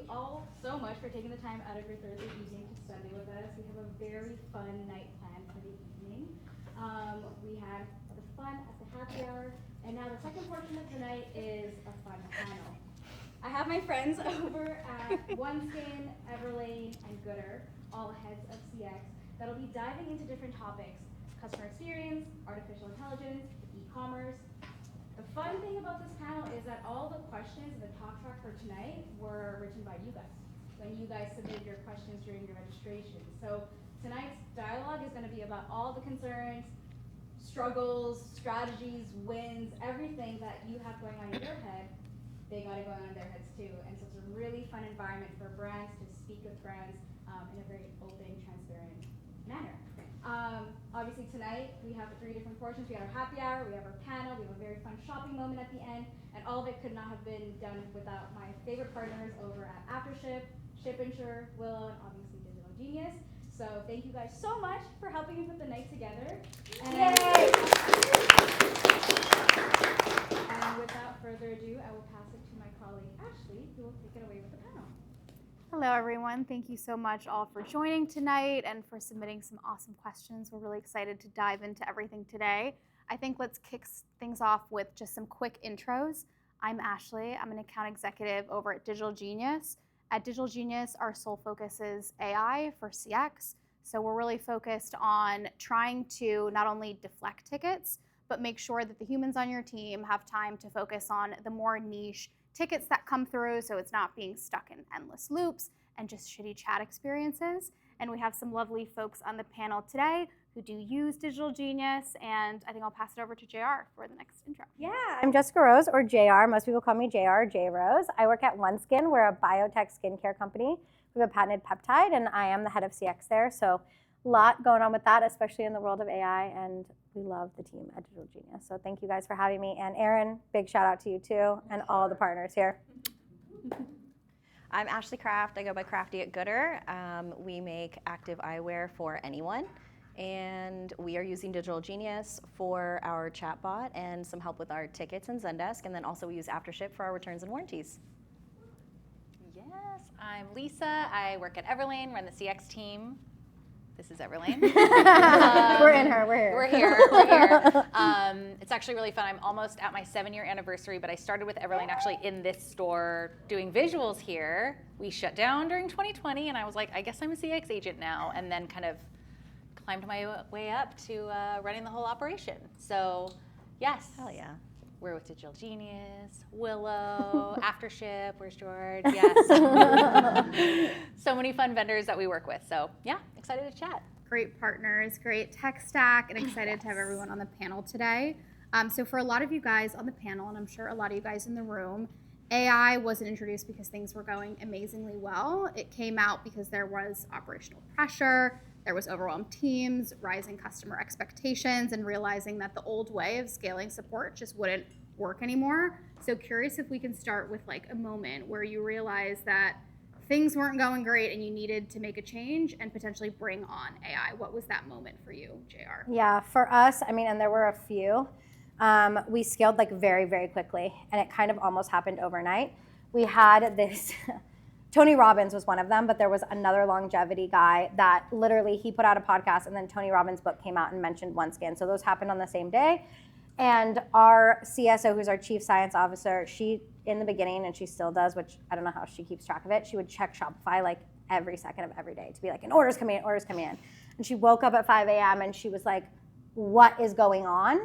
all so much for taking the time out of your Thursday evening to study with us. We have a very fun night planned for the evening. We had the fun at the happy hour, and now the second portion of tonight is a fun panel. I have my friends over at OneSkin, Everlane, and Goodr, all heads of CX, that'll be diving into different topics: customer experience, artificial intelligence, e-commerce. The fun thing about this panel is that all the questions in the talk track for tonight were written by you guys, when you guys submitted your questions during your registration. So tonight's dialogue is going to be about all the concerns, struggles, strategies, wins, everything that you have going on in your head. They got it going on in their heads too. And so it's a really fun environment for brands to speak with brands in a very open, transparent manner. Obviously tonight we have 3 different portions. We have our happy hour, we have our panel, we have a very fun shopping moment at the end, and all of it could not have been done without my favorite partners over at Aftership, ShipInsure, Willow, and obviously DigitalGenius. So thank you guys so much for helping me put the night together. And without further ado, I will pass it to my colleague Ashley, who will take it away with the panel. Hello, everyone. Thank you so much all for joining tonight and for submitting some awesome questions. We're really excited to dive into everything today. I think let's kick things off with just some quick intros. I'm Ashley. I'm an account executive over at DigitalGenius. At DigitalGenius, our sole focus is AI for CX. So we're really focused on trying to not only deflect tickets, but make sure that the humans on your team have time to focus on the more niche tickets that come through, so it's not being stuck in endless loops and just shitty chat experiences. And we have some lovely folks on the panel today who do use DigitalGenius, and I think I'll pass it over to JR for the next intro. Yeah, I'm Jessica Rose, or JR. Most people call me JR, J Rose. I work at OneSkin. We're a biotech skincare company. We have a patented peptide, and I am the head of CX there. So a lot going on with that, especially in the world of AI, and we love the team at DigitalGenius. So thank you guys for having me. And Erin, big shout out to you too, and all the partners here. I'm Ashley Kraft. I go by Crafty at Goodr. We make active eyewear for anyone, and we are using DigitalGenius for our chatbot and some help with our tickets and Zendesk, and then also we use Aftership for our returns and warranties. Yes, I'm Lisa. I work at Everlane, run the CX team. This is Everlane. We're in her, we're here. We're here. It's actually really fun. I'm almost at my 7-year anniversary, but I started with Everlane actually in this store doing visuals here. We shut down during 2020, and I was like, I guess I'm a CX agent now, and then kind of climbed my way up to running the whole operation. So, yes. Hell yeah. We're with DigitalGenius, Willow, Aftership, where's George? Yes. So many fun vendors that we work with. So yeah, excited to chat. Great partners, great tech stack, and excited to have everyone on the panel today. So for a lot of you guys on the panel, and I'm sure a lot of you guys in the room, AI wasn't introduced because things were going amazingly well. It came out because there was operational pressure, there was overwhelmed teams, rising customer expectations, and realizing that the old way of scaling support just wouldn't work anymore. So curious if we can start with like a moment where you realized that things weren't going great and you needed to make a change and potentially bring on AI. What was that moment for you, JR? Yeah, for us, I mean, and there were a few, we scaled like very, very quickly, and it kind of almost happened overnight. We had this, Tony Robbins was one of them, but there was another longevity guy that literally he put out a podcast, and then Tony Robbins' book came out and mentioned OneSkin. So those happened on the same day. And our CSO, who's our chief science officer, she, in the beginning, and she still does, which I don't know how she keeps track of it, she would check Shopify like every second of every day to be like, an order's coming in, order's coming in. And she woke up at 5 a.m. and she was like, what is going on?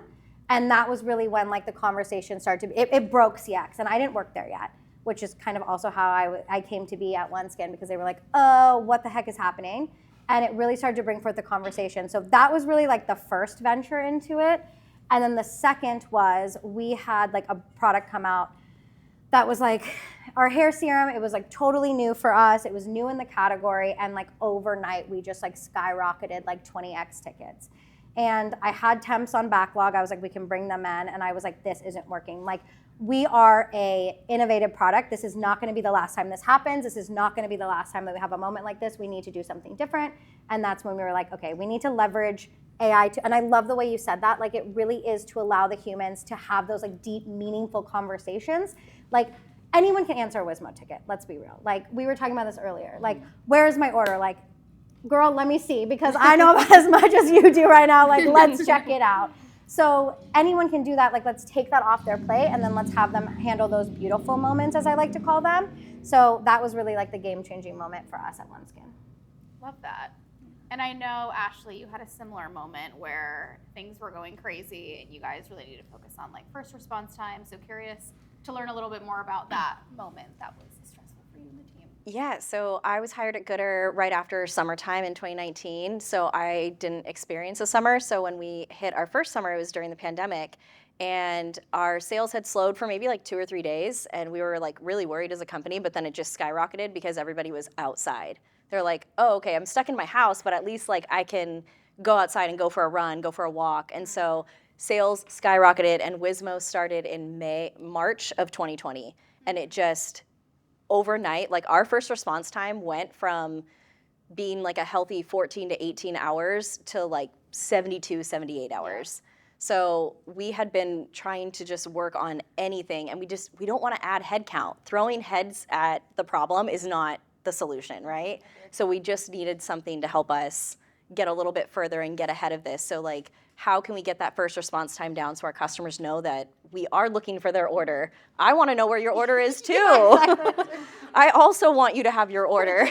And that was really when like the conversation started to be, it broke CX, and I didn't work there yet, which is kind of also how I came to be at OneSkin, because they were like, oh, what the heck is happening? And it really started to bring forth the conversation. So that was really like the first venture into it. And then the second was we had like a product come out that was like our hair serum. It was like totally new for us. It was new in the category. And like overnight, we just like skyrocketed like 20x tickets. And I had temps on backlog. I was like, we can bring them in. And I was like, this isn't working. Like, we are a innovative product. This is not gonna be the last time this happens. This is not gonna be the last time that we have a moment like this. We need to do something different. And that's when we were like, okay, we need to leverage AI and I love the way you said that. Like, it really is to allow the humans to have those like deep, meaningful conversations. Like, anyone can answer a Wizmo ticket, let's be real. Like, we were talking about this earlier. Like, where's my order? Like, girl, let me see, because I know about as much as you do right now. Like, let's check it out. So anyone can do that. Like, let's take that off their plate, and then let's have them handle those beautiful moments, as I like to call them. So that was really like the game-changing moment for us at OneSkin. Love that. And I know, Ashley, you had a similar moment where things were going crazy and you guys really needed to focus on like first response time. So curious to learn a little bit more about that moment that was stressful for you and the team. Yeah, so I was hired at Goodr right after summertime in 2019, so I didn't experience a summer. So when we hit our first summer, it was during the pandemic, and our sales had slowed for maybe like 2 or 3 days, and we were like really worried as a company, but then it just skyrocketed because everybody was outside. They're like, oh, okay, I'm stuck in my house, but at least like I can go outside and go for a run, go for a walk. And so sales skyrocketed, and Wizmo started in March of 2020, and it just overnight, like our first response time went from being like a healthy 14 to 18 hours to like 72, 78 hours. So we had been trying to just work on anything, and we don't want to add head count. Throwing heads at the problem is not the solution, right? So we just needed something to help us get a little bit further and get ahead of this. So like, how can we get that first response time down so our customers know that we are looking for their order? I want to know where your order is too. I also want you to have your order.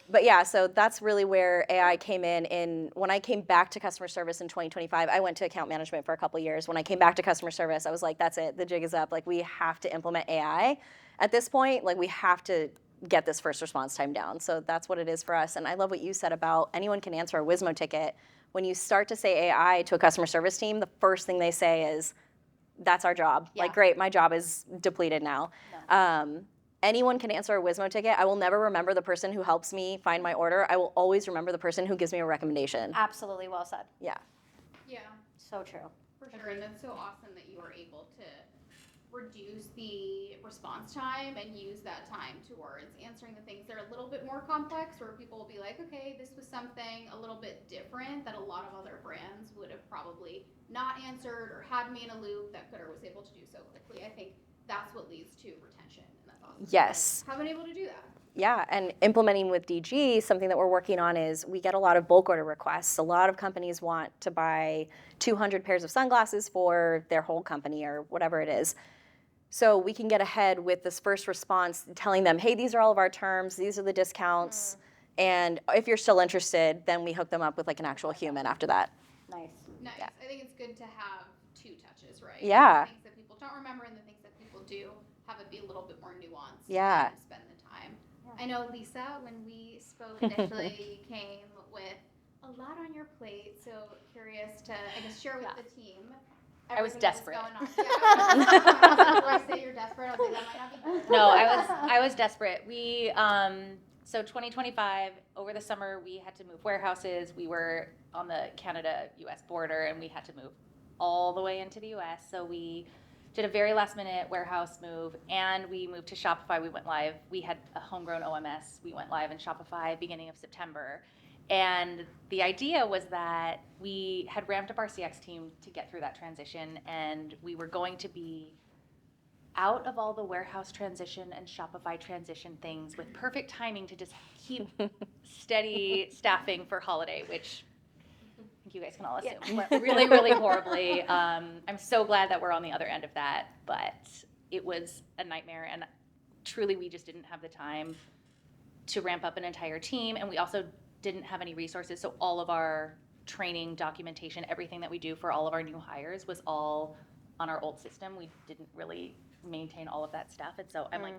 But yeah, so that's really where AI came in. And when I came back to customer service in 2025, I went to account management for a couple years. When I came back to customer service, I was like, that's it, the jig is up. Like, we have to implement AI at this point. Like, we have to get this first response time down. So that's what it is for us. And I love what you said about anyone can answer a Wizmo ticket. When you start to say AI to a customer service team, the first thing they say is, that's our job. Yeah. Like, great, my job is depleted now. No. Anyone can answer a Wizmo ticket. I will never remember the person who helps me find my order. I will always remember the person who gives me a recommendation. Absolutely, well said. Yeah. Yeah, So true. for sure. And that's so awesome that you were able to reduce the response time and use that time towards answering the things that are a little bit more complex, where people will be like, okay, this was something a little bit different that a lot of other brands would have probably not answered or had me in a loop, that Goodr was able to do so quickly. I think that's what leads to retention, and that's awesome. Yes. Have been able to do that. Yeah, and implementing with DG, something that we're working on is we get a lot of bulk order requests. A lot of companies want to buy 200 pairs of sunglasses for their whole company or whatever it is. So we can get ahead with this first response, telling them, hey, these are all of our terms, these are the discounts, and if you're still interested, then we hook them up with like an actual human after that. Nice. Nice. Yeah. I think it's good to have two touches, right? Yeah. The things that people don't remember and the things that people do, have it be a little bit more nuanced. Yeah. And spend the time. I know, Lisa, when we spoke initially, you came with a lot on your plate. So curious to, I guess, share with the team. I was everything that desperate. going on. Yeah, do I say you're desperate? I'll say that might not be good. No, I was desperate. We so 2025 over the summer we had to move warehouses. We were on the Canada-US border and we had to move all the way into the US. So we did a very last minute warehouse move and we moved to Shopify. We went live. We had a homegrown OMS. We went live in Shopify beginning of September. And the idea was that we had ramped up our CX team to get through that transition, and we were going to be out of all the warehouse transition and Shopify transition things with perfect timing to just keep steady staffing for holiday, which I think you guys can all assume went really, really horribly. I'm so glad that we're on the other end of that, but it was a nightmare, and truly we just didn't have the time to ramp up an entire team, and we also didn't have any resources, so all of our training, documentation, everything that we do for all of our new hires was all on our old system. We didn't really maintain all of that stuff, and so I'm like,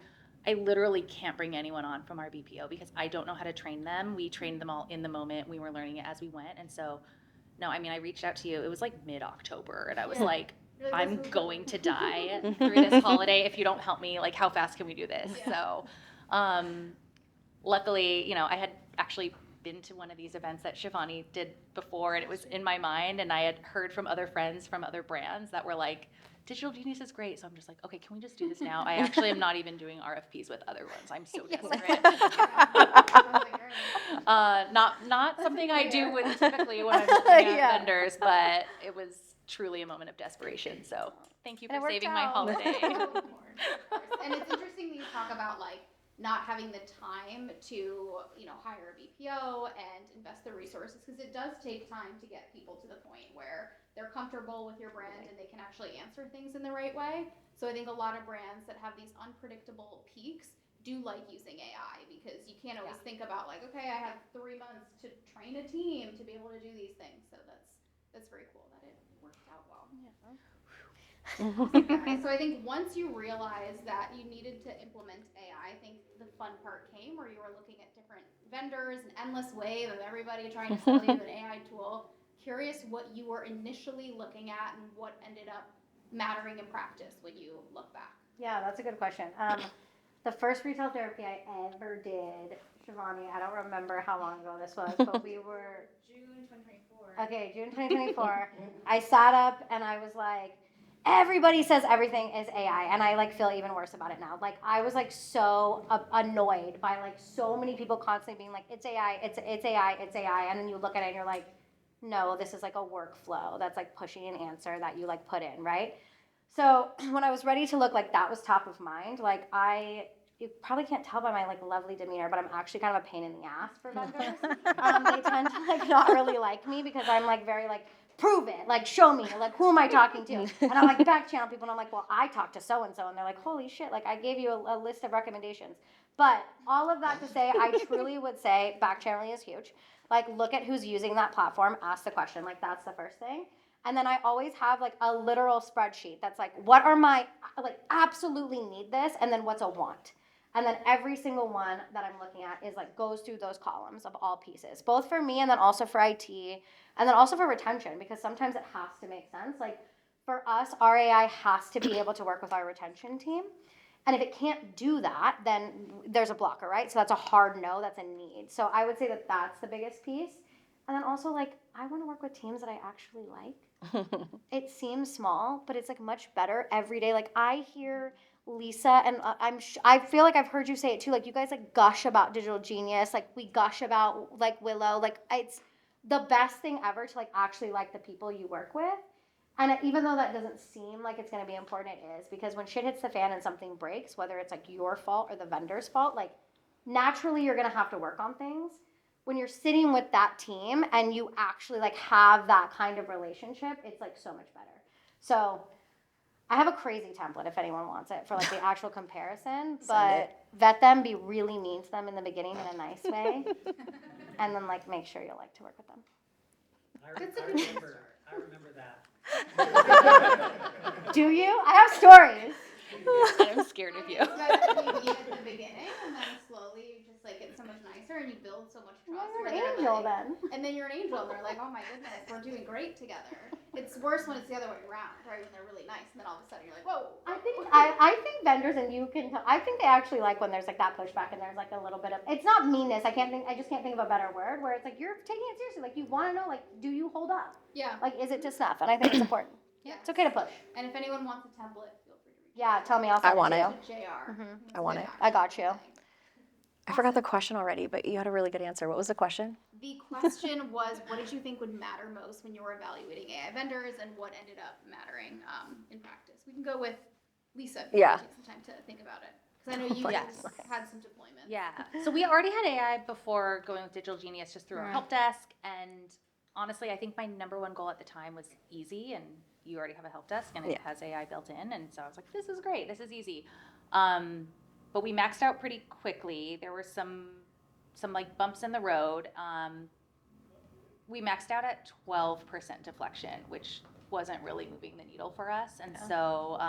I literally can't bring anyone on from our BPO because I don't know how to train them. We trained them all in the moment. We were learning it as we went, and so, no, I mean, I reached out to you. It was like mid-October, and I was like, I'm going to die through this holiday if you don't help me. Like, how fast can we do this? So, luckily, I had actually been to one of these events that Shivani did before, and it was in my mind, and I had heard from other friends from other brands that were like, DigitalGenius is great. So I'm just like, okay, can we just do this now? I actually am not even doing RFPs with other ones. I'm so desperate. Not something I do with typically when I'm looking at vendors, but it was truly a moment of desperation. So thank you for saving my holiday. And it's interesting that you talk about like not having the time to, hire a BPO and invest the resources, because it does take time to get people to the point where they're comfortable with your brand and they can actually answer things in the right way. So I think a lot of brands that have these unpredictable peaks do like using AI, because you can't always think about like, okay, I have 3 months to train a team to be able to do these things. So that's very cool that it worked out well. Awesome, guys. So I think once you realized that you needed to implement AI, I think the fun part came where you were looking at different vendors, an endless wave of everybody trying to sell you an AI tool. Curious what you were initially looking at and what ended up mattering in practice when you look back. Yeah, that's a good question. The first retail therapy I ever did, Shivani, I don't remember how long ago this was, but we were June 2024. Okay, June 2024. I sat up and I was like, everybody says everything is AI, and I like feel even worse about it now. Like I was like so annoyed by like so many people constantly being like, it's AI, it's AI, it's AI, and then you look at it and you're like, no, this is like a workflow that's like pushing an answer that you like put in, right? So when I was ready to look, like that was top of mind. Like you probably can't tell by my like lovely demeanor, but I'm actually kind of a pain in the ass for vendors. They tend to like not really like me because I'm like very like, prove it, like show me, like who am I talking to? And I'm like back channel people and I'm like, well, I talked to so-and-so, and they're like, holy shit, like I gave you a list of recommendations. But all of that to say, I truly would say back channeling is huge. Like look at who's using that platform, ask the question, like that's the first thing. And then I always have like a literal spreadsheet that's like, what are my, like absolutely need this, and then what's a want. And then every single one that I'm looking at is like goes through those columns of all pieces, both for me and then also for IT, and then also for retention, because sometimes it has to make sense. Like for us, our AI has to be able to work with our retention team. And if it can't do that, then there's a blocker, right? So that's a hard no, that's a need. So I would say that that's the biggest piece. And then also like, I want to work with teams that I actually like. It seems small, but it's like much better every day. Like I hear Lisa, and I feel like I've heard you say it too. Like you guys like gush about Digital Genius, like we gush about like Willow. Like it's the best thing ever to like actually like the people you work with. And even though that doesn't seem like it's going to be important, it is, because when shit hits the fan and something breaks, whether it's like your fault or the vendor's fault, like naturally you're going to have to work on things. When you're sitting with that team and you actually like have that kind of relationship, it's like so much better. So I have a crazy template if anyone wants it for like the actual comparison, but vet them, be really mean to them in the beginning in a nice way, and then like make sure you'll like to work with them. I remember that. Do you? I have stories. I'm scared of you. You guys at the beginning, and then slowly you just like get so much nicer and you build so much trust. You're where an they're angel like, then. And then you're an angel, and they're like, oh my goodness, we're doing great together. It's worse when it's the other way around, right? When they're really nice, and then all of a sudden you're like, whoa. I think vendors, and you can tell, I think they actually like when there's like that pushback and there's like a little bit of, it's not meanness, I just can't think of a better word, where it's like you're taking it seriously, like you want to know, like, do you hold up? Yeah. Like, is it to snuff? And I think it's important. Yeah. It's okay to push. And if anyone wants a template, feel free to reach Yeah, tell me, I'll send I want it it. to you. out to JR. I want it. I got you. I forgot the question already, but you had a really good answer. What was the question? The question was, what did you think would matter most when you were evaluating AI vendors, and what ended up mattering in practice? We can go with Lisa if you want to take some time to think about it. Because I know you Yes. had some deployments. Yeah. So we already had AI before going with Digital Genius just through our help desk. And honestly, I think my number one goal at the time was easy. And you already have a help desk and it has AI built in. And so I was like, this is great. This is easy. But we maxed out pretty quickly. There were some like bumps in the road. We maxed out at 12% deflection, which wasn't really moving the needle for us. And so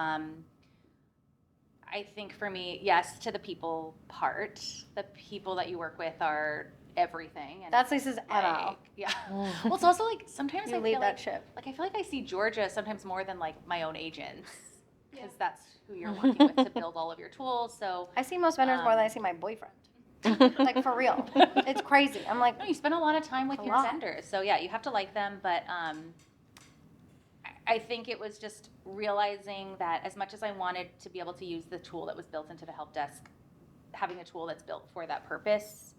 I think for me, yes, to the people part, the people that you work with are everything. And That's Lisa's MO. yeah. Well, it's also like sometimes You I lead feel that ship. I feel like I see Georgia sometimes more than like my own agents, because that's who you're working with to build all of your tools. So I see most vendors more than I see my boyfriend. Like for real. It's crazy. I'm like, no, you spend a lot of time with A your lot. vendors. So yeah, you have to like them. But I think it was just realizing that as much as I wanted to be able to use the tool that was built into the help desk, having a tool that's built for that purpose,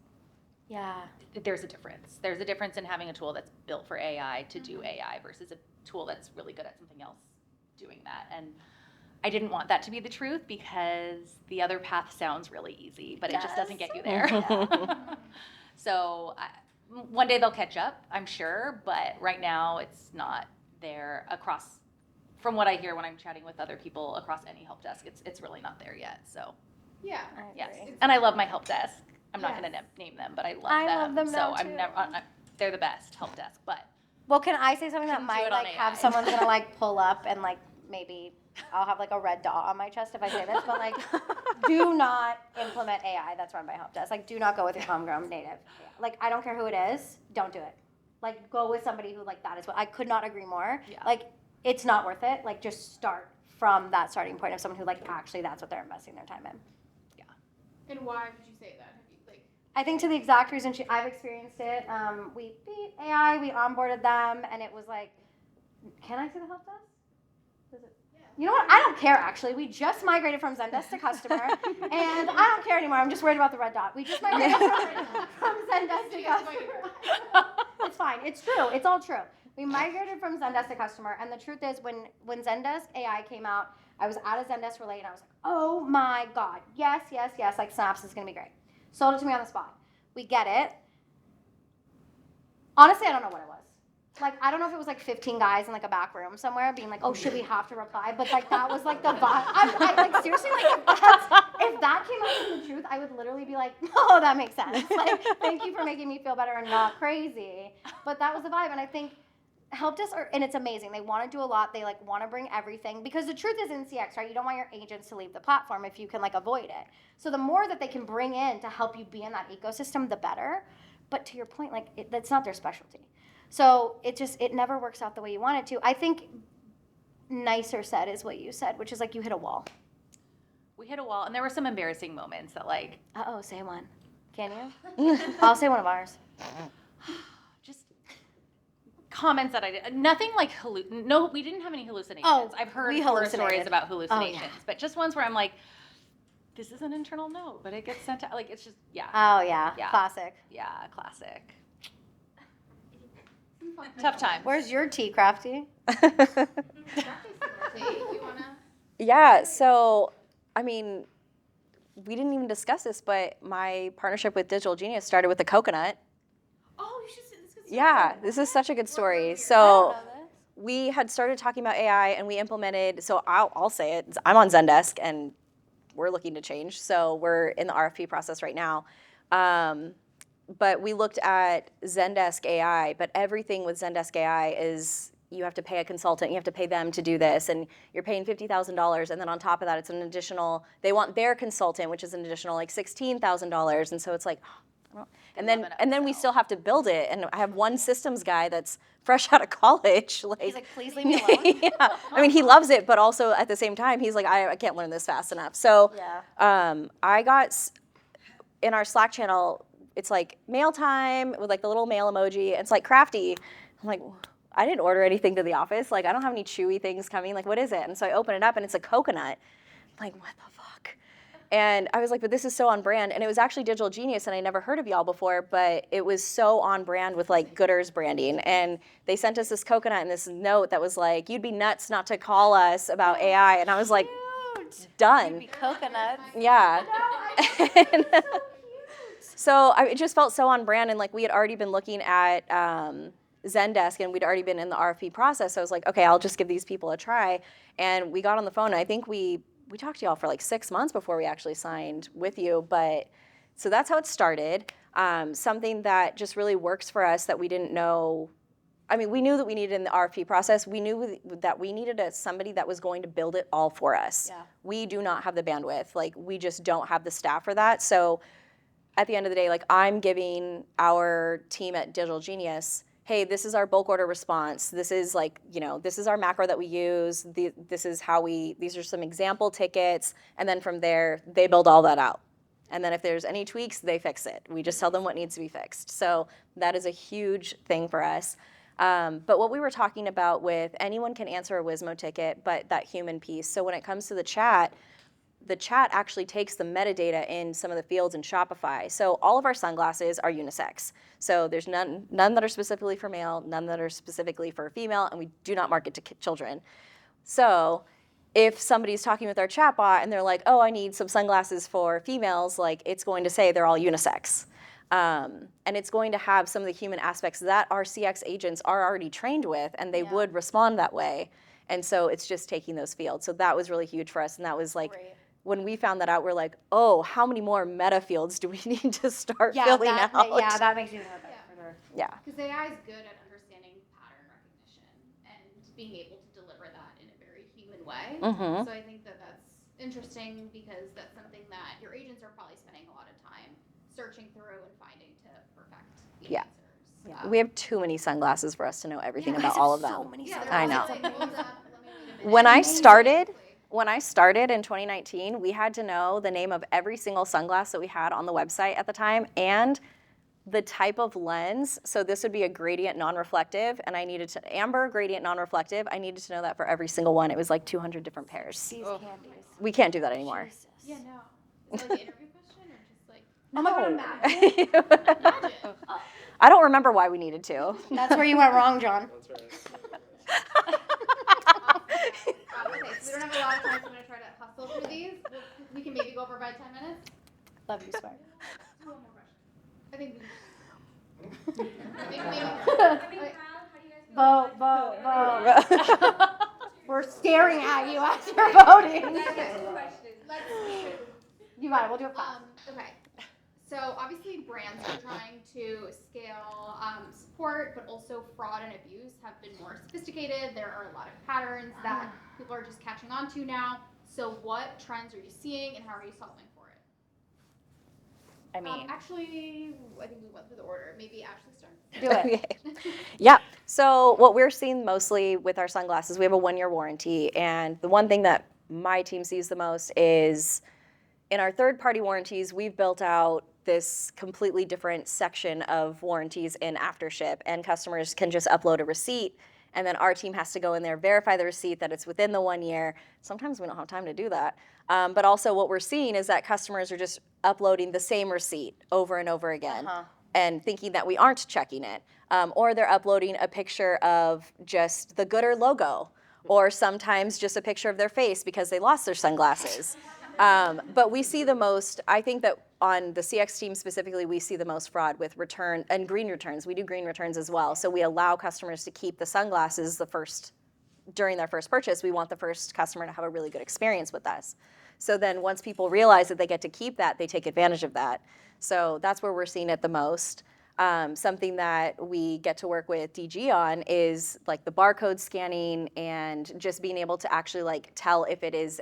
yeah. there's a difference. There's a difference in having a tool that's built for AI to do AI versus a tool that's really good at something else doing that. And I didn't want that to be the truth because the other path sounds really easy, but it just doesn't get you there. So one day they'll catch up, I'm sure, but right now it's not there across, from what I hear when I'm chatting with other people across any help desk, it's really not there yet. So Yeah. yes, and I love my help desk. I'm not going to name them, but I love them. I love them so now, I'm too. never. They're the best help desk, but Well, can I say something that Couldn't do might it on like have AI. someone's gonna like pull up and like maybe I'll have like a red dot on my chest if I say this, but like do not implement AI that's run by help desk. Like do not go with your homegrown native. Like I don't care who it is, don't do it. Like go with somebody who like that is what I could not agree more. Yeah. Like it's not worth it. Like just start from that starting point of someone who like actually that's what they're investing their time in. And why would you say that? Have you like? I think to the exact reason I've experienced it. We beat AI, we onboarded them, and it was like, can I see the help desk? Does it? You know what? I don't care actually. We just migrated from Zendesk to customer, and I don't care anymore. I'm just worried about the red dot. We just migrated from Zendesk to customer. It's fine. It's true. It's all true. We migrated from Zendesk to customer, and the truth is, when Zendesk AI came out, I was at a Zendesk Relay, and I was like, oh my god, yes, yes, yes. Like Snaps is gonna be great. Sold it to me on the spot. We get it. Honestly, I don't know what it was. Like, I don't know if it was like 15 guys in like a back room somewhere being like, oh, should we have to reply? But like, that was like the vibe. I like, seriously, like, if that came out as the truth, I would literally be like, oh, that makes sense. Like, thank you for making me feel better and not crazy. But that was the vibe. And I think help desk and it's amazing. They want to do a lot. They like want to bring everything because the truth is in CX, right? You don't want your agents to leave the platform if you can like avoid it. So the more that they can bring in to help you be in that ecosystem, the better. But to your point, like that's not their specialty. So it never works out the way you want it to. I think nicer said is what you said, which is like you hit a wall. we hit a wall, and there were some embarrassing moments that like Say one. Can you? I'll say one of ours. just comments that I did. Nothing like no, we didn't have any hallucinations. Oh, I've heard we horror hallucinated. stories about hallucinations, Oh, yeah. but just ones where I'm like, this is an internal note, but it gets sent out. Like it's just Oh yeah. Yeah. Classic. yeah, classic. Tough time. Where's your tea, Crafty? You wanna? Yeah, so, I mean, we didn't even discuss this, but my partnership with DigitalGenius started with the coconut. Oh, you should say this. Yeah, this is such a good story. So we had started talking about AI and we implemented, so I'll say it, I'm on Zendesk and we're looking to change. So we're in the RFP process right now. But we looked at Zendesk AI, but everything with Zendesk AI is you have to pay a consultant, you have to pay them to do this, and you're paying $50,000, and then on top of that, it's an additional, they want their consultant, which is an additional like $16,000, and so it's like, and then we still have to build it, and I have one systems guy that's fresh out of college. Like, He's like, please leave me alone. yeah, I mean, he loves it, but also at the same time, he's like, I can't learn this fast enough. So I got, in our Slack channel, it's like mail time with like the little mail emoji. It's like Crafty. I'm like, I didn't order anything to the office. Like, I don't have any chewy things coming. Like, what is it? And so I open it up and it's a coconut. I'm like, what the fuck? And I was like, but this is so on brand. And it was actually DigitalGenius, and I never heard of y'all before, but it was so on brand with like Goodr's branding. And they sent us this coconut and this note that was like, you'd be nuts not to call us about AI. And I was like, done. Coconuts. Yeah. So it just felt so on brand, and like we had already been looking at Zendesk, and we'd already been in the RFP process. So I was like, okay, I'll just give these people a try. And we got on the phone. And I think we talked to y'all for like 6 months before we actually signed with you. But so that's how it started. Something that just really works for us that we didn't know. I mean, we knew that we needed in the RFP process. We knew that we needed somebody that was going to build it all for us. Yeah. We do not have the bandwidth. Like, we just don't have the staff for that. So at the end of the day, like, I'm giving our team at DigitalGenius, hey, this is our bulk order response. This is like, this is our macro that we use. This is how these are some example tickets. And then from there, they build all that out. And then if there's any tweaks, they fix it. We just tell them what needs to be fixed. So that is a huge thing for us. But what we were talking about with anyone can answer a Wizmo ticket, but that human piece. So when it comes to the chat actually takes the metadata in some of the fields in Shopify. So all of our sunglasses are unisex. So there's none that are specifically for male, none that are specifically for female, and we do not market to children. So if somebody's talking with our chatbot and they're like, oh, I need some sunglasses for females, like it's going to say they're all unisex. And it's going to have some of the human aspects that our CX agents are already trained with, and they would respond that way. And so it's just taking those fields. So that was really huge for us. And that was like, when we found that out, we're like, oh, how many more meta fields do we need to start filling out? Yeah, that makes you feel better. Yeah. Because AI is good at understanding pattern recognition and being able to deliver that in a very human way. Mm-hmm. So I think that that's interesting because that's something that your agents are probably spending a lot of time searching through and finding to perfect the answers. Yeah. We have too many sunglasses for us to know everything about all of them. So many I know. Like, hold up, let me read a minute. When I started in 2019, we had to know the name of every single sunglass that we had on the website at the time and the type of lens. So this would be a gradient non-reflective, and I needed to amber gradient non-reflective. I needed to know that for every single one. It was like 200 different pairs. These candies. We can't do that anymore. Jesus. Yeah, no. Is it like an interview question or just like Oh my God, imagine. imagine? I don't remember why we needed to. That's where you went wrong, John. That's right. Okay, so we don't have a lot of time, so I'm going to try to hustle through these. We can maybe go over by 10 minutes. Love you, Smart. One more question. I think we Vote. We're staring at you as you're voting. Let's You got it. We'll do it fast. okay. So obviously brands are trying to scale support, but also fraud and abuse have been more sophisticated. There are a lot of patterns that people are just catching on to now. So what trends are you seeing and how are you solving for it? I mean, Actually, I think we went through the order. Maybe Ashley starts. Do it. Okay. Yeah. So what we're seeing mostly with our sunglasses, we have a 1-year warranty, and the one thing that my team sees the most is in our third-party warranties, we've built out this completely different section of warranties in AfterShip, and customers can just upload a receipt, and then our team has to go in there, verify the receipt that it's within the 1 year. Sometimes we don't have time to do that. But also what we're seeing is that customers are just uploading the same receipt over and over again and thinking that we aren't checking it. Or they're uploading a picture of just the Goodr logo, or sometimes just a picture of their face because they lost their sunglasses. But we see the most, I think that on the CX team specifically, we see the most fraud with return and green returns. We do green returns as well. So we allow customers to keep the sunglasses during their first purchase. We want the first customer to have a really good experience with us. So then once people realize that they get to keep that, they take advantage of that. So that's where we're seeing it the most. Something that we get to work with DG on is like the barcode scanning and just being able to actually like tell if it is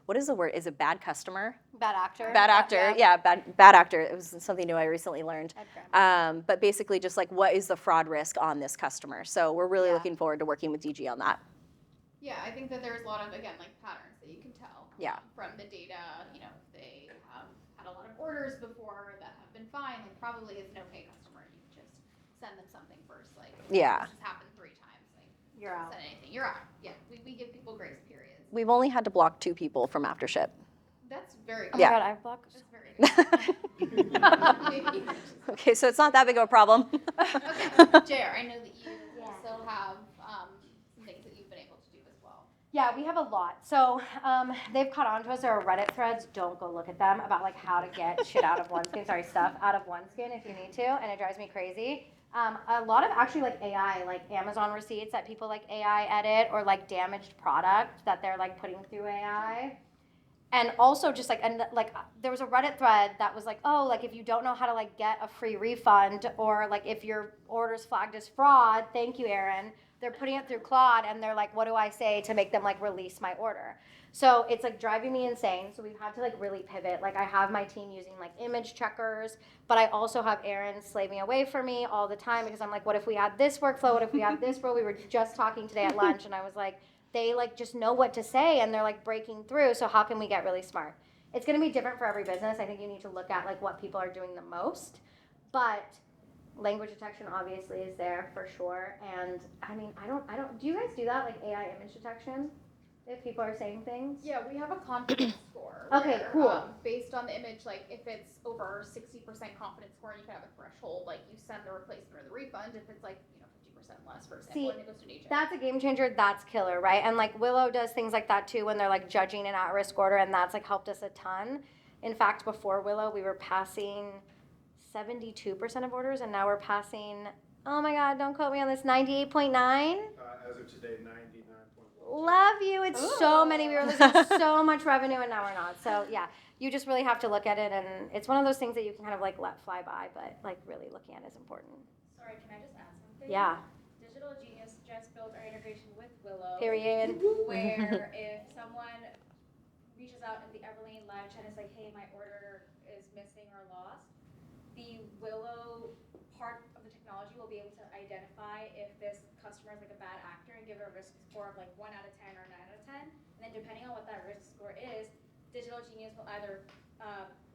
what is the word? Is it bad customer? Bad actor. Bad actor, yeah, bad actor. It was something new I recently learned. But basically just like what is the fraud risk on this customer? So we're really looking forward to working with DG on that. Yeah, I think that there's a lot of, again, like patterns that you can tell from the data. You know, if they have had a lot of orders before that have been fine, it probably is an okay customer. You can just send them something first. Like, this has happened 3 times. Like, You're out. Send anything. You're out. Yeah, we give people grace periods. We've only had to block 2 people from AfterShip. That's very Oh good. my God, I've blocked. That's very good. Okay, so it's not that big of a problem. Okay, JR, I know that you also have some things that you've been able to do as well. Yeah, we have a lot. So they've caught on to us. There are Reddit threads. Don't go look at them about like how to get shit out of OneSkin. Sorry, stuff out of OneSkin if you need to, and it drives me crazy. A lot of actually like AI, like Amazon receipts that people like AI edit, or like damaged product that they're like putting through AI. And also just like, and like there was a Reddit thread that was like, oh, like if you don't know how to like get a free refund, or like if your order's flagged as fraud, thank you, Aaron. They're putting it through Claude and they're like, what do I say to make them like release my order? So it's like driving me insane. So we've had to like really pivot. Like I have my team using like image checkers, but I also have Aaron slaving away for me all the time because I'm like, what if we had this workflow? What if we had this rule? We were just talking today at lunch and I was like, they like just know what to say and they're like breaking through. So how can we get really smart? It's going to be different for every business. I think you need to look at like what people are doing the most, but language detection obviously is there for sure. And I mean, I don't, do you guys do that? Like AI image detection? If people are saying things? Yeah, we have a confidence score. Okay, where, cool. Based on the image, like if it's over 60% confidence score, and you can have a threshold, like you send the replacement or the refund. If it's like, 50% less, for example, See, when it goes to nature. That's a game changer. That's killer, right? And like Willow does things like that too when they're like judging an at-risk order, and that's like helped us a ton. In fact, before Willow, we were passing 72% of orders, and now we're passing, oh my God, don't quote me on this, 98.9? As of today, 99.1. Love you. It's so many. We were losing so much revenue, and now we're not. So yeah, you just really have to look at it, and it's one of those things that you can kind of like let fly by, but like really looking at it is important. Sorry, can I just add something? Yeah. DigitalGenius just built our integration with Willow. Period. Where if someone reaches out in the Everlane live chat and is like, hey, my order is missing or lost, the Willow part of the technology will be able to identify if this customer is like a bad actor and give it a risk score of like 1 out of 10 or 9 out of 10. And then depending on what that risk score is, DigitalGenius will either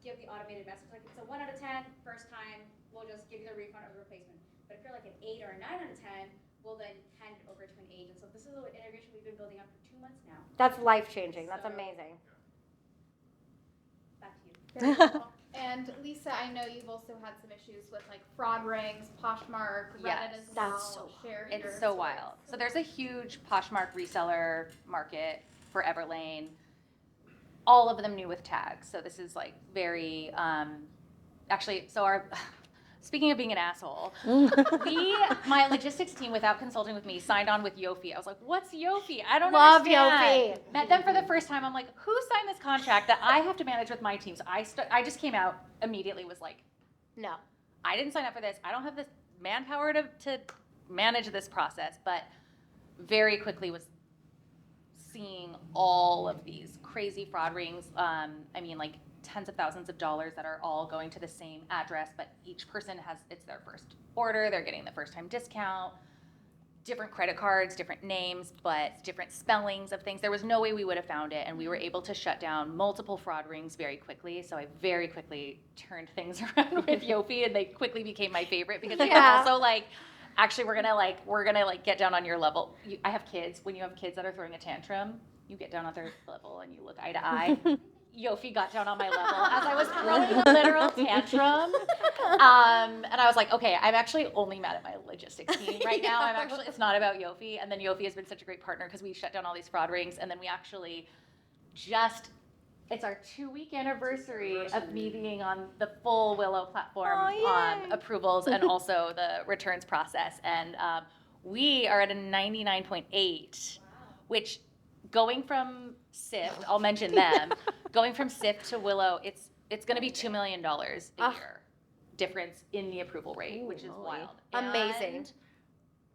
give the automated message like, if it's a 1 out of 10, first time, we'll just give you the refund or the replacement. But if you're like an 8 or a 9 out of 10, we'll then hand it over to an agent. So this is an integration we've been building up for 2 months now. That's life-changing. That's amazing. Back to you. Very cool. And Lisa, I know you've also had some issues with like fraud rings, Poshmark, Reddit as well. That's so Share your It's so stories. wild. So there's a huge Poshmark reseller market for Everlane. All of them new with tags. So this is like very, actually, so our, speaking of being an asshole, my logistics team, without consulting with me, signed on with Yofi. I was like, what's Yofi? I don't Love understand. Yofi. Met them for the first time. I'm like, who signed this contract that I have to manage with my team? So I just came out immediately, was like, No. I didn't sign up for this. I don't have the manpower to manage this process, but very quickly was seeing all of these crazy fraud rings. I mean, like tens of thousands of dollars that are all going to the same address, but each person it's their first order. They're getting the first time discount, different credit cards, different names, but different spellings of things. There was no way we would have found it, and we were able to shut down multiple fraud rings very quickly. So I very quickly turned things around with Yofi, and they quickly became my favorite because they were also like, actually, we're gonna get down on your level. I have kids. When you have kids that are throwing a tantrum, you get down on their level and you look eye to eye. Yofi got down on my level as I was throwing a literal tantrum. And I was like, okay, I'm actually only mad at my logistics team right now. It's not about Yofi. And then Yofi has been such a great partner because we shut down all these fraud rings. And then we actually it's our 2-week anniversary of me being on the full Willow platform on approvals and also the returns process. And we are at a 99.8, which going from Sift, I'll mention them, going from Sift to Willow, it's going to be $2 million a year difference in the approval rate, which is wild. Amazing. And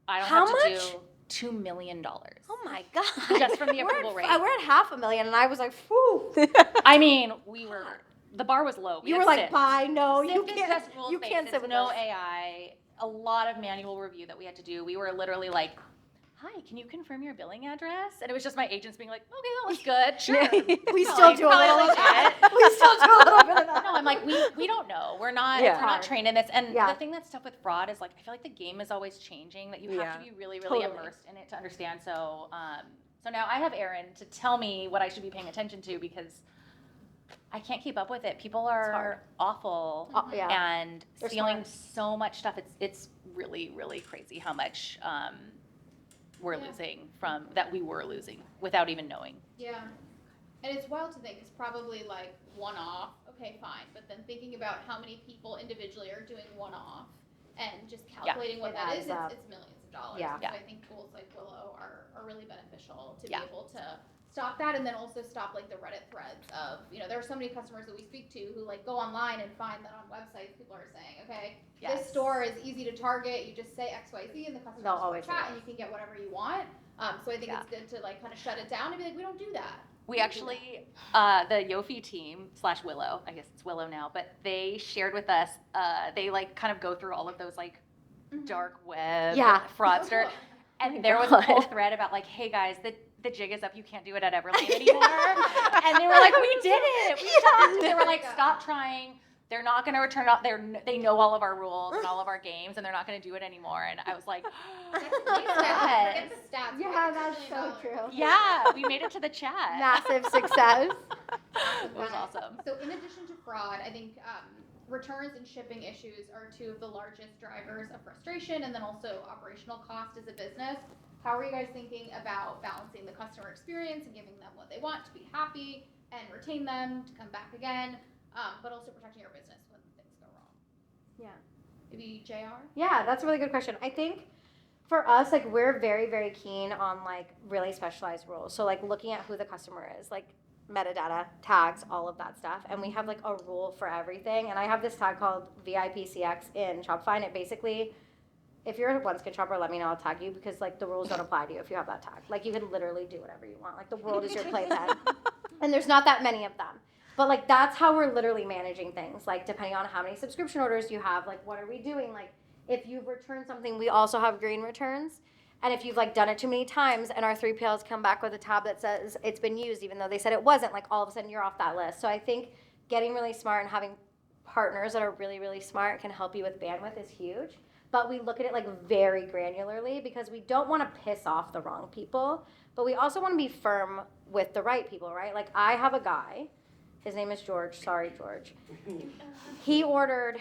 I don't How have to much? do $2 million. Oh my God. Just from the approval rate. We're at $500,000, and I was like, whew. I mean, the bar was low. You were like, Sift. bye, no, Sift you is can't. just rules You based. can't sit It's with no us. AI. A lot of manual review that we had to do. We were literally like, hi, can you confirm your billing address? And it was just my agents being like, okay, that looks good. Sure. We still do a little of that. We still do a little bit of that. No, I'm like, we don't know. We're not trained in this. And the thing that's tough with fraud is like, I feel like the game is always changing, that you have to be really, really immersed in it to understand. So, so now I have Erin to tell me what I should be paying attention to because I can't keep up with it. People are awful and They're stealing smart. so much stuff. It's really, really crazy how much we're losing that we were losing without even knowing. Yeah. And it's wild to think it's probably like one-off, okay, fine. But then thinking about how many people individually are doing one-off and just calculating what It that is, adds up. it's millions of dollars. Yeah. So I think tools like Willow are really beneficial to Yeah. be able to stop that, and then also stop like the Reddit threads of, there are so many customers that we speak to who like go online and find that on websites people are saying, okay, this store is easy to target, you just say XYZ and the customer They'll will always chat say and you can get whatever you want. So I think it's good to like kind of shut it down and be like, we don't do that. We actually, the Yofi team / Willow, I guess it's Willow now, but they shared with us, they like kind of go through all of those like dark web fraudster. And there was a whole thread about like, hey guys, the jig is up, you can't do it at Everlane anymore. And they were like, we did it. They were like, stop trying. they're not going to return out. They know all of our rules and all of our games, and they're not going to do it anymore. And I was like, Forget the stats. Yeah, Forget the that's $1 so trillion. true. yeah, we made it to the chat. Massive success. It was awesome. So in addition to fraud, I think returns and shipping issues are two of the largest drivers of frustration and then also operational cost as a business. How are you guys thinking about balancing the customer experience and giving them what they want to be happy and retain them to come back again, but also protecting your business when things go wrong? Yeah. Maybe JR? Yeah, that's a really good question. I think for us, like, we're very, very keen on like really specialized rules. So like looking at who the customer is, like metadata, tags, all of that stuff. And we have like a rule for everything. And I have this tag called VIPCX in Shopify, and it basically, if you're a OneSkin shopper, let me know, I'll tag you, because like the rules don't apply to you if you have that tag. Like you can literally do whatever you want. Like the world is your playpen. And there's not that many of them. But like that's how we're literally managing things. Like depending on how many subscription orders you have, like what are we doing? Like if you've returned something, we also have green returns. And if you've like done it too many times and our 3PLs come back with a tab that says it's been used even though they said it wasn't, like all of a sudden you're off that list. So I think getting really smart and having partners that are really, really smart can help you with bandwidth is huge. But we look at it like very granularly because we don't want to piss off the wrong people, but we also want to be firm with the right people, right? Like I have a guy, his name is George, sorry George. He ordered,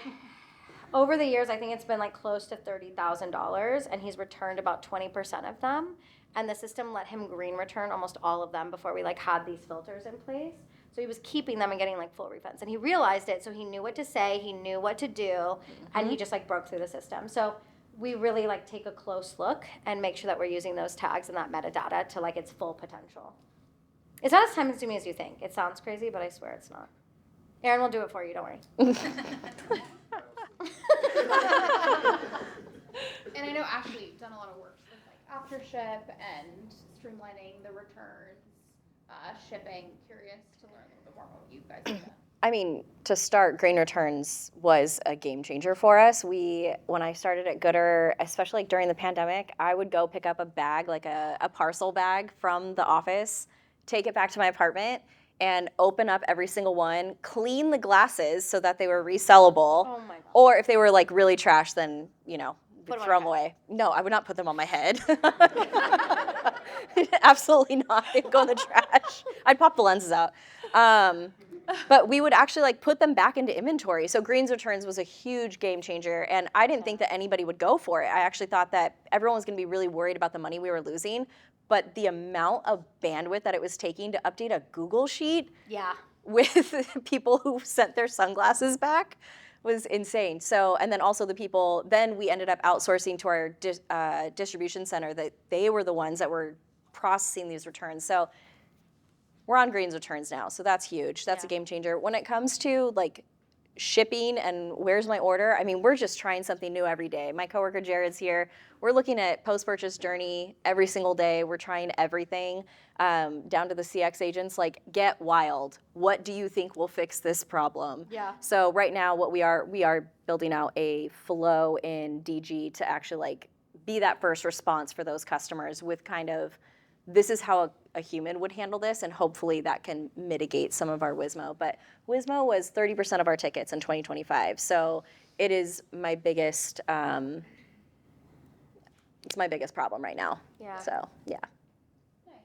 over the years, I think it's been like close to $30,000, and he's returned about 20% of them. And the system let him green return almost all of them before we like had these filters in place. So he was keeping them and getting like full refunds. And he realized it, so he knew what to say, he knew what to do, and he just like broke through the system. So we really like take a close look and make sure that we're using those tags and that metadata to like its full potential. It's not as time consuming as you think. It sounds crazy, but I swear it's not. Aaron will do it for you, don't worry. And I know Ashley, you've done a lot of work with like after ship and streamlining the returns, shipping. Curious to learn a little bit more about what you guys have done. I mean, to start, green returns was a game changer for us. When I started at Goodr, especially like during the pandemic, I would go pick up a bag, like a parcel bag from the office, take it back to my apartment, and open up every single one, clean the glasses so that they were resellable. Oh my God. Or if they were like really trash, then, you know, Put 'em on throw your them away. No, I would not put them on my head. Absolutely not. They'd go in the trash. I'd pop the lenses out. But we would actually like put them back into inventory. So greens returns was a huge game changer, and I didn't think that anybody would go for it. I actually thought that everyone was going to be really worried about the money we were losing, but the amount of bandwidth that it was taking to update a Google sheet with people who sent their sunglasses back was insane. So, and then also then we ended up outsourcing to our distribution center that they were the ones that were processing these returns. So we're on greens returns now, so that's huge. That's a game changer. When it comes to like shipping and where's my order, I mean, we're just trying something new every day. My coworker Jared's here. We're looking at post-purchase journey every single day. We're trying everything, down to the CX agents, like get wild. What do you think will fix this problem? Yeah. So right now what we are building out a flow in DG to actually like be that first response for those customers with kind of, this is how a human would handle this, and hopefully that can mitigate some of our Wismo. But Wismo was 30% of our tickets in 2025, so it is my biggest, it's my biggest problem right now. Yeah. So, yeah. Nice.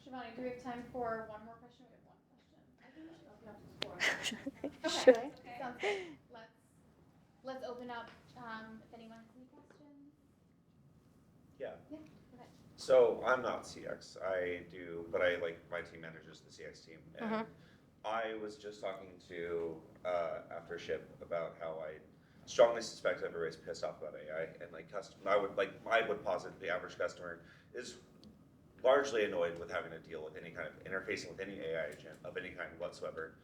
Shivani, do we have time for one more question? We have one question. I think we should open up to four. Okay. Sounds good. Let's open up if anyone has any questions. Yeah. Yeah. Okay. So I'm not CX. But I like my team manages the CX team. And I was just talking to Aftership about how I strongly suspect everybody's pissed off about AI, and like I would posit the average customer is largely annoyed with having to deal with any kind of interfacing with any AI agent of any kind whatsoever.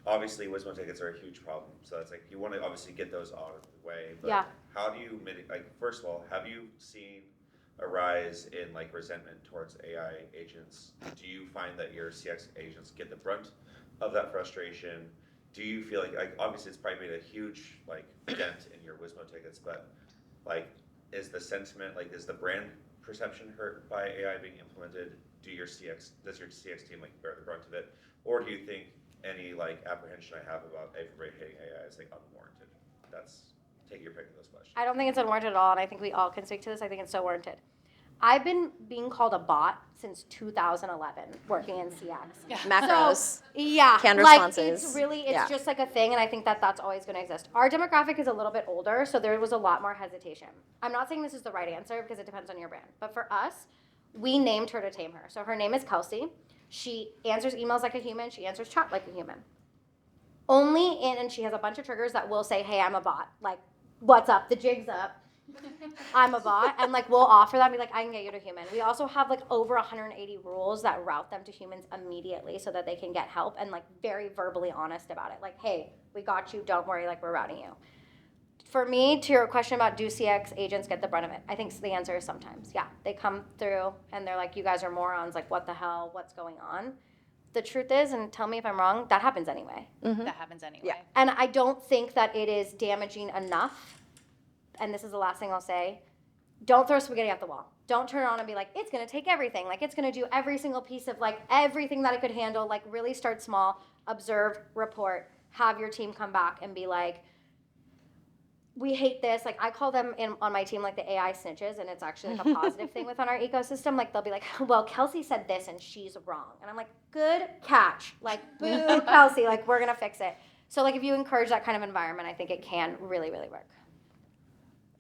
Obviously, Wismo tickets are a huge problem, so it's like you want to obviously get those out of the way. But how do you mitigate? Like, first of all, have you seen a rise in like resentment towards AI agents? Do you find that your CX agents get the brunt of that frustration? Do you feel like obviously it's probably made a huge like dent in your Wismo tickets, but like is the sentiment, like is the brand perception hurt by AI being implemented? Does your CX team like bear the brunt of it? Or do you think any like apprehension I have about everybody hating AI is like unwarranted. That's take your pick of those questions. I don't think it's unwarranted at all, and I think we all can speak to this. I think it's so warranted. I've been being called a bot since 2011, working in CX. Macros. So, yeah, Canned like responses. it's really, it's Yeah. just like a thing, and I think that that's always going to exist. Our demographic is a little bit older, so there was a lot more hesitation. I'm not saying this is the right answer because it depends on your brand, but for us, we named her to tame her. So her name is Kelsey. She answers emails like a human. She answers chat like a human. And she has a bunch of triggers that will say, hey, I'm a bot. Like, what's up? The jig's up. I'm a bot. And like, we'll offer that and be like, I can get you to human. We also have like over 180 rules that route them to humans immediately so that they can get help and like very verbally honest about it. Like, hey, we got you. Don't worry. Like, we're routing you. For me, to your question about do CX agents get the brunt of it, I think the answer is sometimes. Yeah, they come through and they're like, you guys are morons. Like, what the hell? What's going on? The truth is, and tell me if I'm wrong, that happens anyway. That happens anyway. Yeah. And I don't think that it is damaging enough. And this is the last thing I'll say. Don't throw spaghetti at the wall. Don't turn it on and be like, it's going to take everything. Like, it's going to do every single piece of, like, everything that it could handle. Like, really start small, observe, report, have your team come back and be like, we hate this. Like, I call them on my team, like, the AI snitches, and it's actually, like, a positive thing within our ecosystem. Like, they'll be like, well, Kelsey said this, and she's wrong. And I'm like, good catch. Like, boo, Kelsey. Like, we're going to fix it. So, like, if you encourage that kind of environment, I think it can really, really work.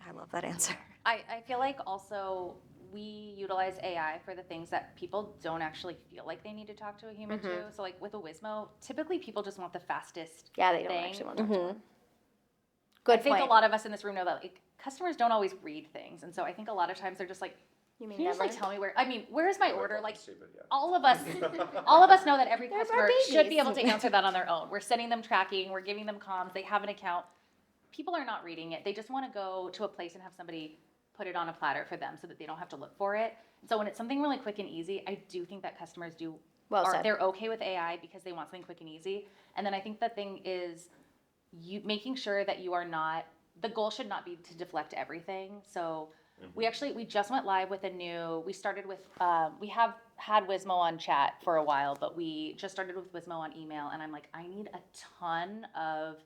I love that answer. I feel like also we utilize AI for the things that people don't actually feel like they need to talk to a human to. So like with a Wizmo, typically people just want the fastest Yeah, they don't thing. actually want to talk to them. I Good think point. a lot of us in this room know that like customers don't always read things. And so I think a lot of times they're just like, You mean can you just never? like tell me where's my order? Like Stupid, yeah. all of us know that every They're our customer should be babies. able to answer that on their own. We're sending them tracking, we're giving them comms, they have an account. People are not reading it. They just want to go to a place and have somebody put it on a platter for them so that they don't have to look for it. So when it's something really quick and easy, I do think that customers Well said. they're okay with AI because they want something quick and easy. And then I think the thing is you making sure that you are not, the goal should not be to deflect everything. So we just went live with we started with, we have had Wizmo on chat for a while, but we just started with Wizmo on email. And I'm like, I need a ton of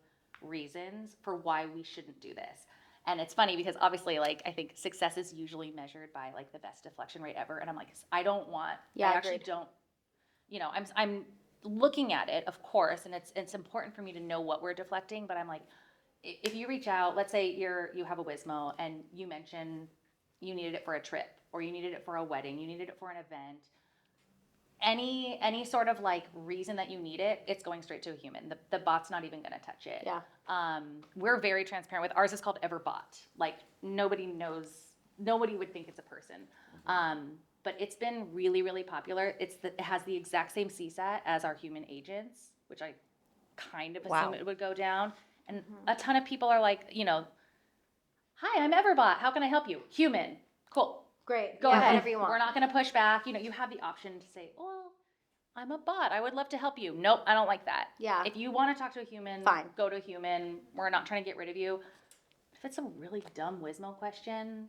reasons for why we shouldn't do this. And it's funny because obviously, like, I think success is usually measured by like the best deflection rate ever. And I'm like, I actually agreed. don't, I'm looking at it, of course, and it's important for me to know what we're deflecting. But I'm like, if you reach out, let's say you have a Wizmo and you mention you needed it for a trip or you needed it for a wedding, you needed it for an event. Any sort of like reason that you need it, it's going straight to a human. The bot's not even going to touch it. Yeah. We're very transparent with ours. Is called Everbot. Like nobody would think it's a person. But it's been really, really popular. It has the exact same CSAT as our human agents, which I kind of assume it would go down. And a ton of people are like, hi, I'm Everbot. How can I help you? Human. Cool. Great. Go Yeah, ahead. whatever you want. We're not going to push back. You have the option to say, well, I'm a bot. I would love to help you. Nope, I don't like that. Yeah. If you want to talk to a human, Fine. go to a human. We're not trying to get rid of you. If it's a really dumb Wizmo question,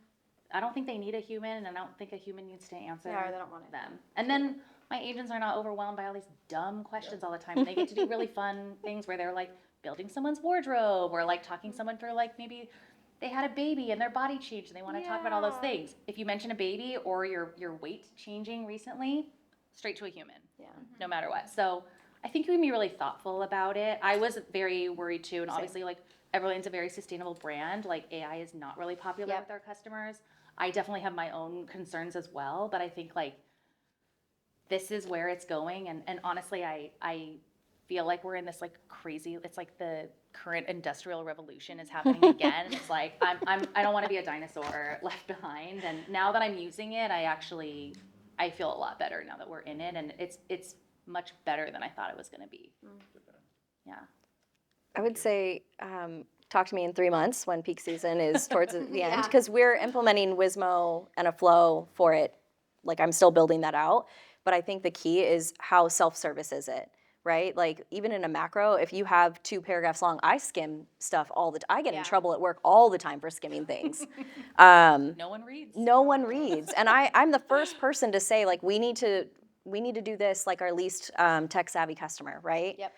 I don't think they need a human, and I don't think a human needs to answer Yeah, or they don't want it. them. And then my agents are not overwhelmed by all these dumb questions all the time. And they get to do really fun things where they're like building someone's wardrobe or like talking someone through like maybe they had a baby and their body changed and they want to talk about all those things. If you mention a baby or your weight changing recently, straight to a human. Yeah. No matter what. So I think you can be really thoughtful about it. I was very worried too, and obviously like Everlane's a very sustainable brand. Like AI is not really popular with our customers. I definitely have my own concerns as well, but I think like this is where it's going, and honestly I feel like we're in this like crazy, it's like the current industrial revolution is happening again. It's like I don't want to be a dinosaur left behind, and now that I'm using it, I feel a lot better now that we're in it, and it's much better than I thought it was going to be. Yeah. I would say talk to me in 3 months when peak season is towards the end, because we're implementing Wizmo and a flow for it. Like I'm still building that out, but I think the key is how self-service is it, right? Like even in a macro, if you have 2 paragraphs long, I skim stuff all the time. I get in trouble at work all the time for skimming things. No one reads. No one reads, and I'm the first person to say like we need to do this like our least tech savvy customer, right? Yep.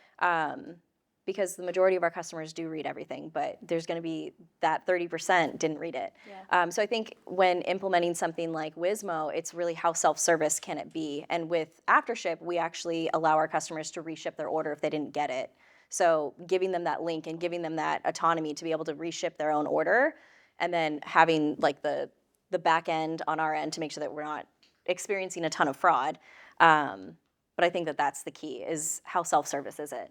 because the majority of our customers do read everything, but there's going to be that 30% didn't read it. Yeah. So I think when implementing something like Wizmo, it's really how self-service can it be. And with AfterShip, we actually allow our customers to reship their order if they didn't get it. So giving them that link and giving them that autonomy to be able to reship their own order, and then having like the back end on our end to make sure that we're not experiencing a ton of fraud. But I think that that's the key, is how self-service is it.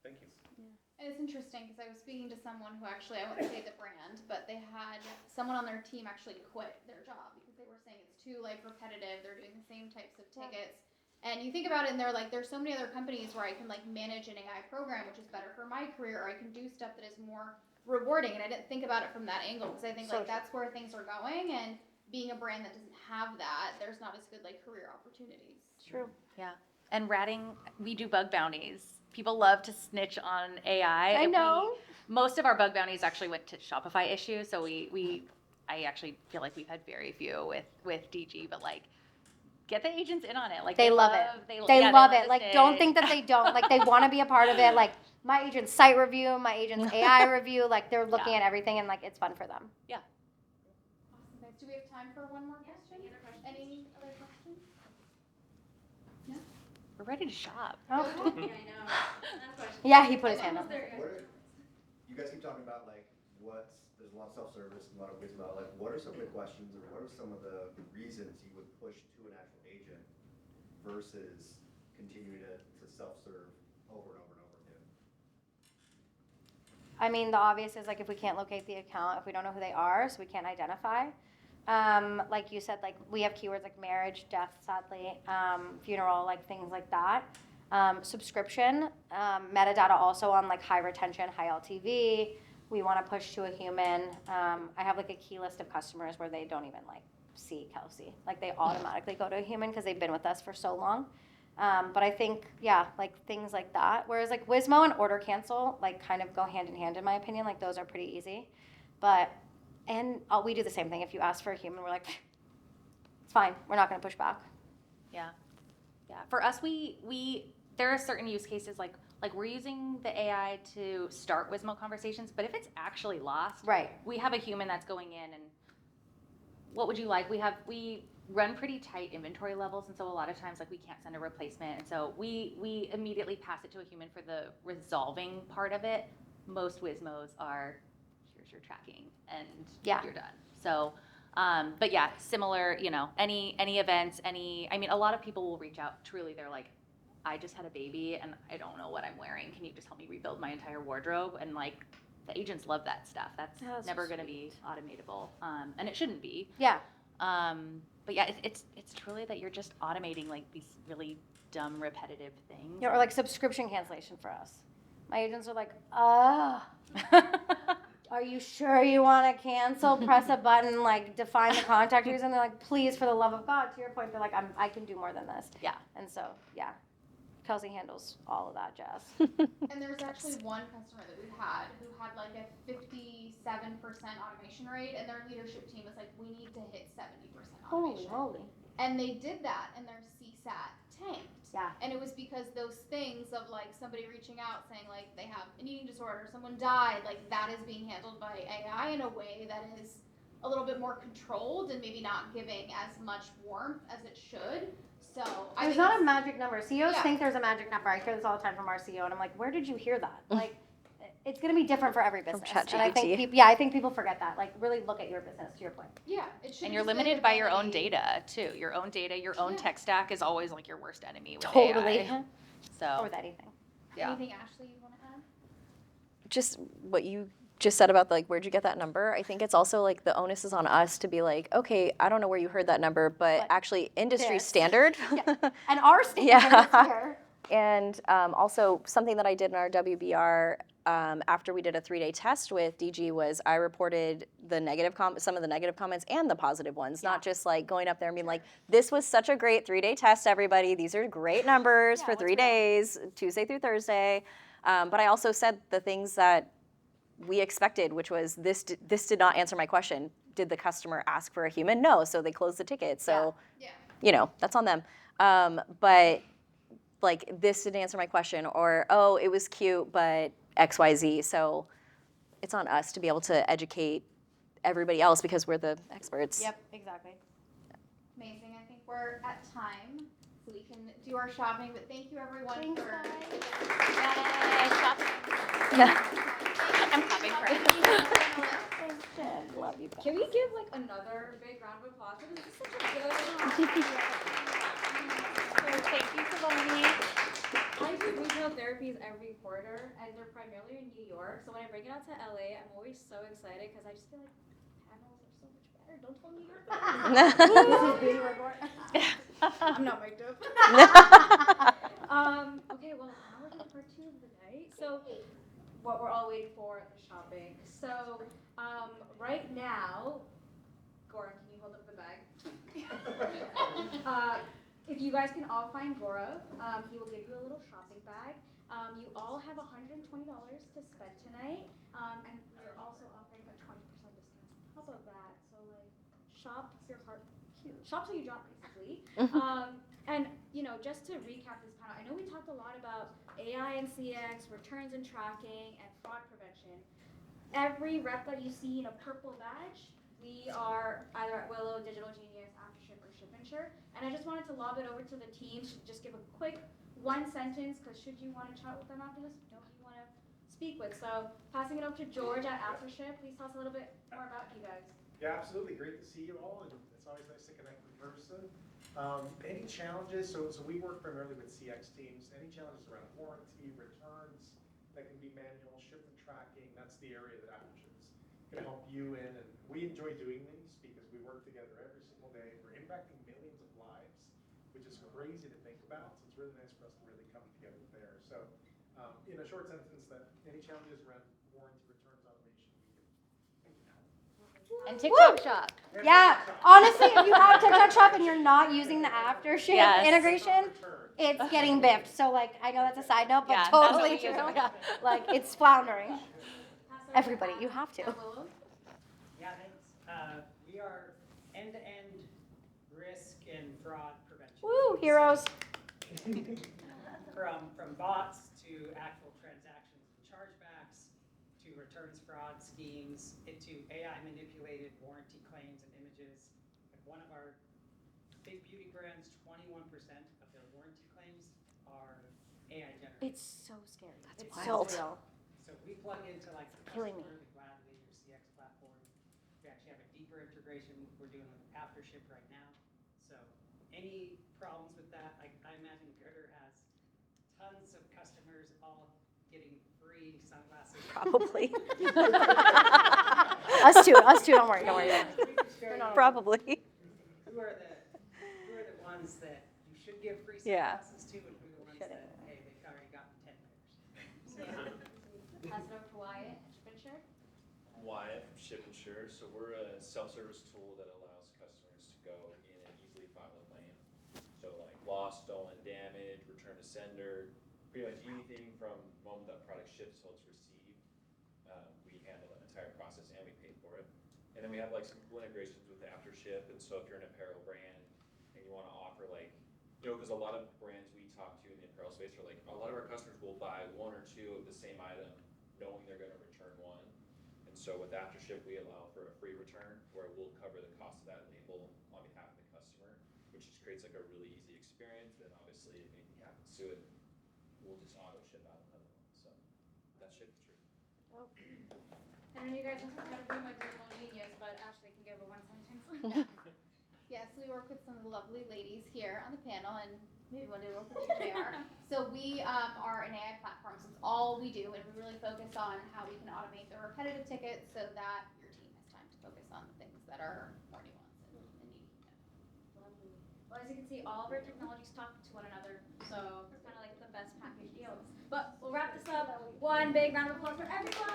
Thank you. And it's interesting because I was speaking to someone who actually, I won't say the brand, but they had someone on their team actually quit their job because they were saying it's too like repetitive. They're doing the same types of tickets. And you think about it and they're like, there's so many other companies where I can like manage an AI program, which is better for my career, or I can do stuff that is more rewarding. And I didn't think about it from that angle because I think like that's where things are going. And being a brand that doesn't have that, there's not as good like career opportunities. True. Yeah. And ratting, we do bug bounties. People love to snitch on AI. I know. Most of our bug bounties actually went to Shopify issues, so I actually feel like we've had very few with DG, but like, get the agents in on it. Like They love it. They love it. Like, don't think that they don't. Like, they want to be a part of it. Like, my agent's site review, my agent's AI review, like, they're looking at everything and, like, it's fun for them. Yeah. Awesome. Guys, do we have time for one more question? Any other questions? No? We're ready to shop. Oh. Yeah, I know. Last question. Yeah, he put his hand up. You guys keep talking about like there's a lot of self-service and a lot of ways about like what are some of the questions or what are some of the reasons you would push to an actual agent versus continue to self-serve over and over and over again? I mean, the obvious is like if we can't locate the account, if we don't know who they are, so we can't identify. Like you said, like we have keywords like marriage, death, sadly, funeral, like things like that. Subscription, metadata also on like high retention, high LTV. We want to push to a human. I have like a key list of customers where they don't even like see Kelsey. Like they automatically go to a human because they've been with us for so long. But I think, yeah, like things like that. Whereas like Wizmo and order cancel like kind of go hand in hand in my opinion. Like those are pretty easy. And we do the same thing. If you ask for a human, we're like, it's fine. We're not going to push back. Yeah. Yeah. For us, there are certain use cases like we're using the AI to start Wizmo conversations, but if it's actually lost, Right. we have a human that's going in and what would you like? We run pretty tight inventory levels, and so a lot of times like we can't send a replacement, and so we immediately pass it to a human for the resolving part of it. Most Wizmos are here's your tracking and you're done. So but yeah, similar, any events, I mean, a lot of people will reach out, truly, they're like, I just had a baby and I don't know what I'm wearing. Can you just help me rebuild my entire wardrobe? And like, the agents love that stuff. That's never going to be automatable. And it shouldn't be. Yeah. But yeah, it's truly that you're just automating like these really dumb, repetitive things. Yeah, or like subscription cancellation for us. My agents are like, are you sure you want to cancel? Press a button, like define the contact reason. They're like, please, for the love of God. To your point, they're like, I can do more than this. Yeah. And so, yeah, Kelsey handles all of that jazz. And there's actually one customer that we've had who had like a 57% automation rate, and their leadership team was like, we need to hit 70% Holy automation. moly. And they did that, and their CSAT tanked. Yeah. And it was because those things of like somebody reaching out saying like they have an eating disorder, someone died, like that is being handled by AI in a way that is a little bit more controlled and maybe not giving as much warmth as it should. So There's not a magic number. CEOs Yeah. think there's a magic number. I hear this all the time from our CEO, and I'm like, where did you hear that? Like, it's going to be different for every business. And I think I think people forget that. Like, really look at your business, to your point. Yeah, it should. And you're limited by your own data too. Your own data, your own tech stack is always like your worst enemy with Totally. AI. So Or with anything. yeah. Anything, Ashley, you want to add? Just what you just said about like where'd you get that number? I think it's also like the onus is on us to be like, okay, I don't know where you heard that number, but actually industry this. standard. Yeah. And our standard Yeah. is here. And also something that I did in our WBR after we did a 3-day test with DG was I reported the negative some of the negative comments and the positive ones, not just like going up there and being like, this was such a great 3-day test, everybody. These are great numbers for 3 days, Tuesday through Thursday. But I also said the things that we expected, which was this did not answer my question. Did the customer ask for a human? No, so they closed the ticket. So, that's on them. But like this didn't answer my question, or oh, it was cute, but XYZ. So it's on us to be able to educate everybody else because we're the experts. Yep, exactly. Amazing. I think we're at time, so we can do our shopping. But thank you, everyone, Thanks, for. I'm clapping for it. Thanks, Jen. Love you guys. Can we give like another big round of applause? This is such a good. Thank you, Saloni. I do retail therapies every quarter, and they're primarily in New York. So when I bring it out to LA, I'm always so excited because I just feel like panels are so much better. Don't tell New York. This is being recorded. I'm not mic'd up. Okay, well, now we're doing part 2 of the night. So, what we're all waiting for, the shopping. So, right now, Goran, can you hold up the bag? If you guys can all find Gaurav, he will give you a little shopping bag. You all have $120 to spend tonight, and we're also offering a 20% discount. How about that? So like, shop your heart, shop till you drop, basically. And you know, just to recap this panel, I know we talked a lot about AI and CX, returns and tracking, and fraud prevention. Every rep that you see in a purple badge, we are either at Willow, DigitalGenius, AfterShip, or ShipInsure. And I just wanted to lob it over to the team to just give a quick one sentence, because should you want to chat with them after this, know who you want to speak with. So passing it over to George at AfterShip. Please tell us a little bit more about you guys. Yeah, absolutely. Great to see you all, and it's always nice to connect in person. Any challenges? So we work primarily with CX teams. Any challenges around warranty, returns that can be manual, shipment tracking? That's the area that AfterShip is going to help you in. And we enjoy doing these because we work together every single day. We're impacting millions of lives, which is crazy to think about. So it's really nice for us to really come together there. So in a short sentence, that any challenges around warranty, returns, automation, we can help. And TikTok shop. Yeah, honestly, if you have TikTok shop and you're not using the AfterShip Yes. integration, it's getting biffed. So like, I know that's a side note, but Yeah, that's what totally we true. use it for. Like, it's floundering. Pass over Everybody, to you have to. Adam at Willow. Yeah, thanks. We are end-to-end risk and fraud prevention. Woo, heroes. From bots to actual transactions and chargebacks to returns fraud schemes to AI manipulated warranty claims and images. Like one of our big beauty brands, 21% of their warranty claims are AI generated. It's so scary. It's wild. so real. So we plug into like the Killing me. customer, the Gladly, your CX platform. We actually have a deeper integration we're doing with AfterShip right now. So any problems with that, I imagine Goodr has tons of customers all getting free sunglasses. Probably. Us too, don't worry. Probably. Who are the ones that you should give free Yeah. sunglasses to, and who are the ones that, hey, they've already gotten 10 pairs. So, Pass it over to Wyatt at ShipInsure. Wyatt from ShipInsure. So we're a self-service tool that allows customers to go in and easily file a claim. So like lost, stolen, damage, return to sender, pretty much anything from the moment that product ships till it's received. We handle that entire process and we pay for it. And then we have like some cool integrations with AfterShip. And so if you're an apparel brand and you want to offer like, you know, because a lot of brands we talk to in the apparel space are like, a lot of our customers will buy 1 or 2 of the same item knowing they're going to return one. And so with AfterShip, we allow for a free return where we'll cover the cost of that label on behalf of the customer, which just creates like a really easy experience. And obviously, if anything happens to it, we'll just auto ship out another one. So that's ShipInsure. And then you guys don't have to be my DigitalGenius, but Ashley can give a one sentence. Yes, we work with some of the lovely ladies here on the panel, and maybe one day we'll put you there. So we are an AI platform, so it's all we do, and we really focus on how we can automate the repetitive tickets so that your team has time to focus on the things that are more nuanced and needy. Lovely. Well, as you can see, all of our technologies talk to one another, so it's kind of like the best package deal. But we'll wrap this up. One big round of applause for everyone.